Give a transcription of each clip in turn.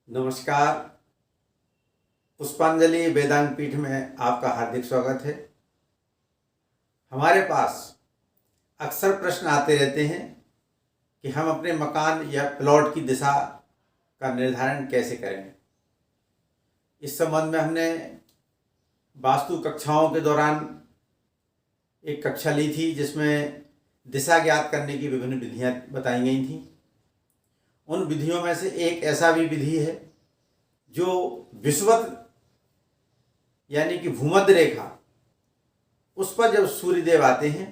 नमस्कार। पुष्पांजलि वेदांग पीठ में आपका हार्दिक स्वागत है। हमारे पास अक्सर प्रश्न आते रहते हैं कि हम अपने मकान या प्लॉट की दिशा का निर्धारण कैसे करें। इस संबंध में हमने वास्तु कक्षाओं के दौरान एक कक्षा ली थी जिसमें दिशा ज्ञात करने की विभिन्न विधियां बताई गई थीं। उन विधियों में से एक ऐसा भी विधि है जो विषुवत यानी कि भूमध्य रेखा, उस पर जब सूर्यदेव आते हैं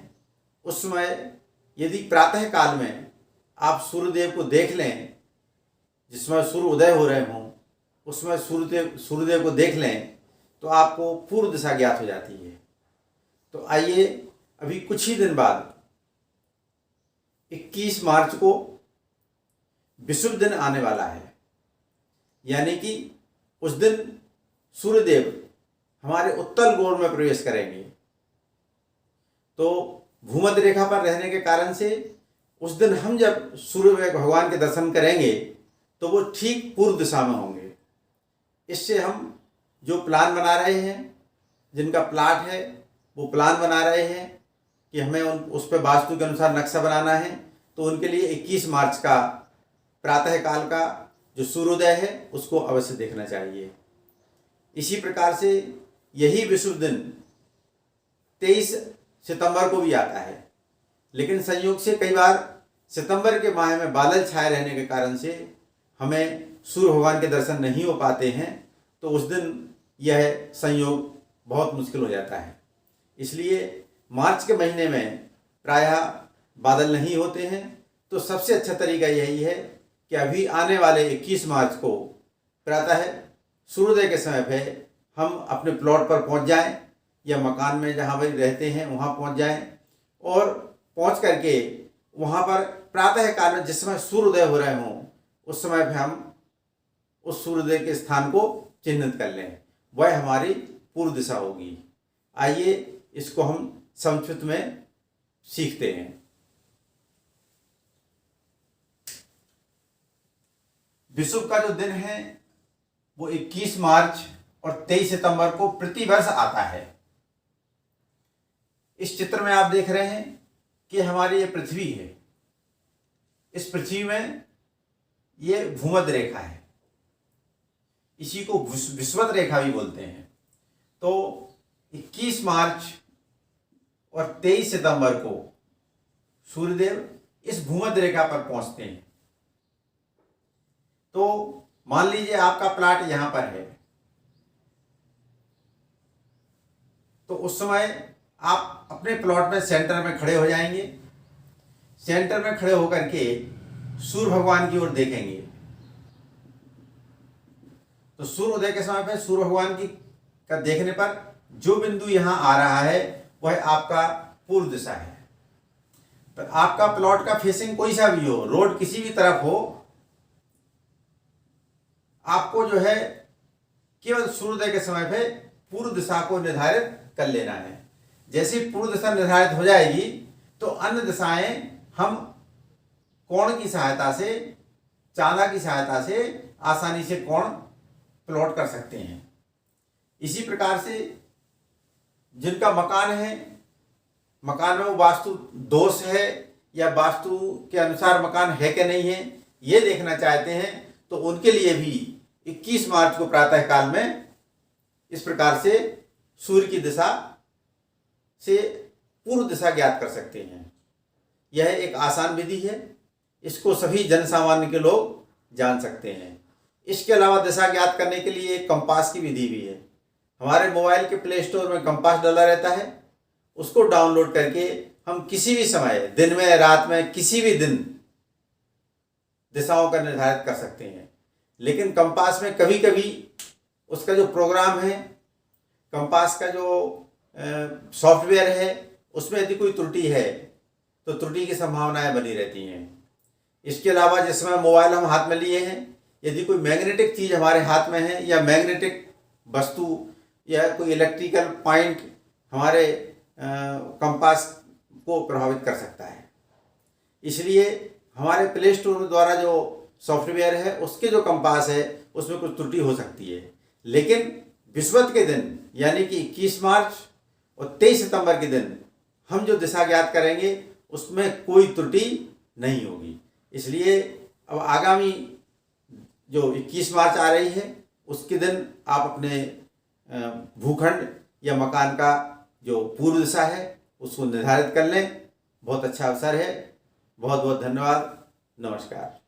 उस समय यदि प्रातः काल में आप सूर्यदेव को देख लें, जिसमें सूर्य उदय हो रहे हों, उसमें सूर्यदेव को देख लें तो आपको पूर्व दिशा ज्ञात हो जाती है। तो आइए, अभी कुछ ही दिन बाद 21 मार्च को विषुव दिन आने वाला है, यानी कि उस दिन सूर्यदेव हमारे उत्तल गोल में प्रवेश करेंगे। तो भूमध्य रेखा पर रहने के कारण से उस दिन हम जब सूर्य भगवान के दर्शन करेंगे तो वो ठीक पूर्व दिशा में होंगे। इससे हम जो प्लान बना रहे हैं, जिनका प्लाट है वो प्लान बना रहे हैं कि हमें उस पर वास्तु के अनुसार नक्शा बनाना है, तो उनके लिए 21 मार्च का प्रातः काल का जो सूर्योदय है उसको अवश्य देखना चाहिए। इसी प्रकार से यही विषुव दिन 23 सितंबर को भी आता है, लेकिन संयोग से कई बार सितंबर के माह में बादल छाए रहने के कारण से हमें सूर्य भगवान के दर्शन नहीं हो पाते हैं, तो उस दिन यह संयोग बहुत मुश्किल हो जाता है। इसलिए मार्च के महीने में प्रायः बादल नहीं होते हैं। तो सबसे अच्छा तरीका यही है कि अभी आने वाले 21 मार्च को प्रातः सूर्योदय के समय पे हम अपने प्लॉट पर पहुंच जाएं या मकान में जहां भी रहते हैं वहां पहुंच जाएं, और पहुंच करके वहां पर प्रातः काल में जिस समय सूर्योदय हो रहे हों उस समय पे हम उस सूर्योदय के स्थान को चिन्हित कर लें, वह हमारी पूर्व दिशा होगी। आइए इसको हम संक्षिप्त में सीखते हैं। विषुव का जो दिन है वो 21 मार्च और 23 सितंबर को प्रतिवर्ष आता है। इस चित्र में आप देख रहे हैं कि हमारी ये पृथ्वी है। इस पृथ्वी में ये भूमध्य रेखा है, इसी को विषुवत रेखा भी बोलते हैं। तो 21 मार्च और 23 सितंबर को सूर्यदेव इस भूमध्य रेखा पर पहुंचते हैं। तो मान लीजिए आपका प्लाट यहां पर है, तो उस समय आप अपने प्लॉट में सेंटर में खड़े हो जाएंगे। सेंटर में खड़े होकर के सूर्य भगवान की ओर देखेंगे। तो सूर्योदय के समय पे सूर्य भगवान की का देखने पर जो बिंदु यहां आ रहा है वह आपका पूर्व दिशा है। तो आपका प्लॉट का फेसिंग कोई सा भी हो, रोड किसी भी तरफ हो, आपको जो है केवल सूर्योदय के समय पे पूर्व दिशा को निर्धारित कर लेना है। जैसी पूर्व दिशा निर्धारित हो जाएगी तो अन्य दिशाएं हम कोण की सहायता से, चांदा की सहायता से आसानी से कोण प्लॉट कर सकते हैं। इसी प्रकार से जिनका मकान है, मकान में वो वास्तु दोष है या वास्तु के अनुसार मकान है कि नहीं है, ये देखना चाहते हैं, तो उनके लिए भी 21 मार्च को प्रातः काल में इस प्रकार से सूर्य की दिशा से पूर्व दिशा ज्ञात कर सकते हैं। यह एक आसान विधि है, इसको सभी जन सामान्य के लोग जान सकते हैं। इसके अलावा दिशा ज्ञात करने के लिए एक कंपास की विधि भी है। हमारे मोबाइल के प्ले स्टोर में कंपास डला रहता है, उसको डाउनलोड करके हम किसी भी समय, दिन में रात में किसी भी दिन दिशाओं का निर्धारित कर सकते हैं। लेकिन कंपास में कभी कभी उसका जो प्रोग्राम है, कंपास का जो सॉफ्टवेयर है, उसमें यदि कोई त्रुटि है तो त्रुटि की संभावनाएं बनी रहती हैं। इसके अलावा जिस समय मोबाइल हम हाथ में लिए हैं, यदि कोई मैग्नेटिक चीज़ हमारे हाथ में है या मैग्नेटिक वस्तु या कोई इलेक्ट्रिकल पॉइंट हमारे कंपास को प्रभावित कर सकता है। इसलिए हमारे प्ले स्टोर द्वारा जो सॉफ्टवेयर है उसके जो कंपास है उसमें कुछ त्रुटि हो सकती है, लेकिन विषुवत के दिन यानी कि 21 मार्च और 23 सितंबर के दिन हम जो दिशा ज्ञात करेंगे उसमें कोई त्रुटि नहीं होगी। इसलिए अब आगामी जो 21 मार्च आ रही है उसके दिन आप अपने भूखंड या मकान का जो पूर्व दिशा है उसको निर्धारित कर लें। बहुत अच्छा अवसर है। बहुत बहुत धन्यवाद। नमस्कार।